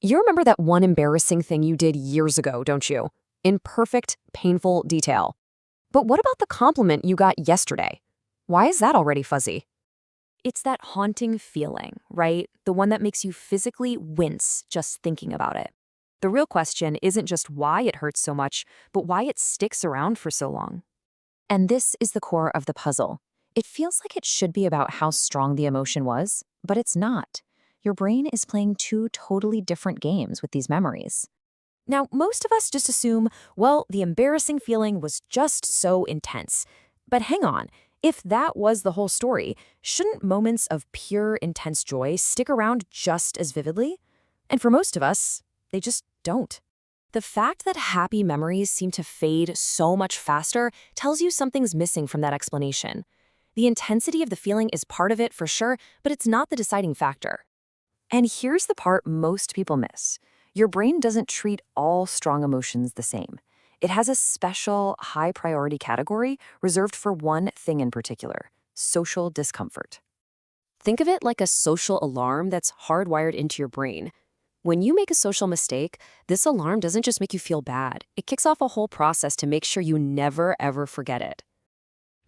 You remember that one embarrassing thing you did years ago, don't you? In perfect, painful detail. But what about the compliment you got yesterday? Why is that already fuzzy? It's that haunting feeling, right? The one that makes you physically wince just thinking about it. The real question isn't just why it hurts so much, but why it sticks around for so long. And this is the core of the puzzle. It feels like it should be about how strong the emotion was, but it's not. Your brain is playing two totally different games with these memories. Now, most of us just assume, well, the embarrassing feeling was just so intense. But hang on, if that was the whole story, shouldn't moments of pure, intense joy stick around just as vividly? And for most of us, they just don't. The fact that happy memories seem to fade so much faster tells you something's missing from that explanation. The intensity of the feeling is part of it for sure, but it's not the deciding factor. And here's the part most people miss. Your brain doesn't treat all strong emotions the same. It has a special, high-priority category reserved for one thing in particular: social discomfort. Think of it like a social alarm that's hardwired into your brain. When you make a social mistake, this alarm doesn't just make you feel bad. It kicks off a whole process to make sure you never, ever forget it.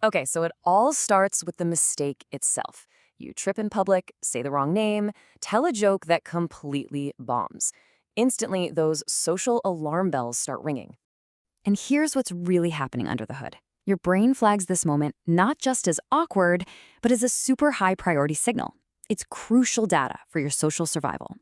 Okay, so it all starts with the mistake itself. You trip in public, say the wrong name, tell a joke that completely bombs. Instantly, those social alarm bells start ringing. And here's what's really happening under the hood. Your brain flags this moment not just as awkward, but as a super high priority signal. It's crucial data for your social survival.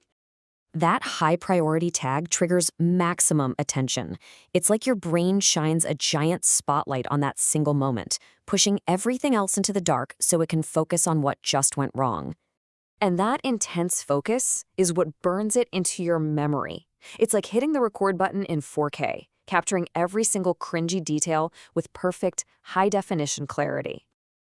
That high priority tag triggers maximum attention. It's like your brain shines a giant spotlight on that single moment, pushing everything else into the dark so it can focus on what just went wrong. And that intense focus is what burns it into your memory. It's like hitting the record button in 4K, capturing every single cringy detail with perfect, high-definition clarity.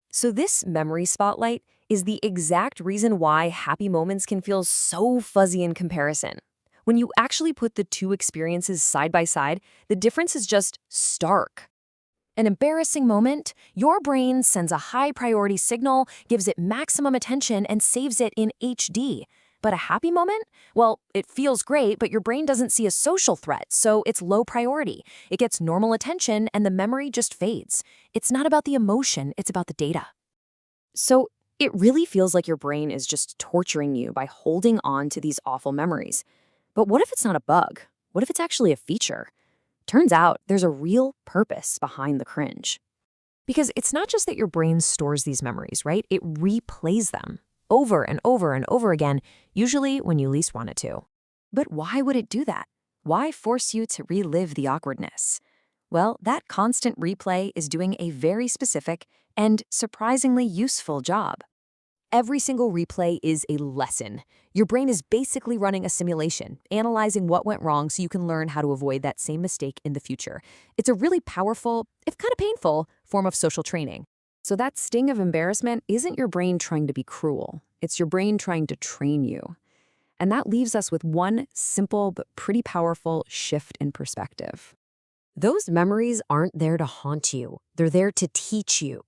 So this memory spotlight is the exact reason why happy moments can feel so fuzzy in comparison. When you actually put the two experiences side by side, the difference is just stark. An embarrassing moment, your brain sends a high-priority signal, gives it maximum attention, and saves it in HD. But a happy moment? Well, it feels great, but your brain doesn't see a social threat, so it's low priority. It gets normal attention, and the memory just fades. It's not about the emotion, it's about the data. So it really feels like your brain is just torturing you by holding on to these awful memories. But what if it's not a bug? What if it's actually a feature? Turns out there's a real purpose behind the cringe. Because it's not just that your brain stores these memories, right? It replays them over and over and over again, usually when you least want it to. But why would it do that? Why force you to relive the awkwardness? Well, that constant replay is doing a very specific and surprisingly useful job. Every single replay is a lesson. Your brain is basically running a simulation, analyzing what went wrong so you can learn how to avoid that same mistake in the future. It's a really powerful, if kind of painful, form of social training. So that sting of embarrassment isn't your brain trying to be cruel. It's your brain trying to train you. And that leaves us with one simple but pretty powerful shift in perspective. Those memories aren't there to haunt you. They're there to teach you.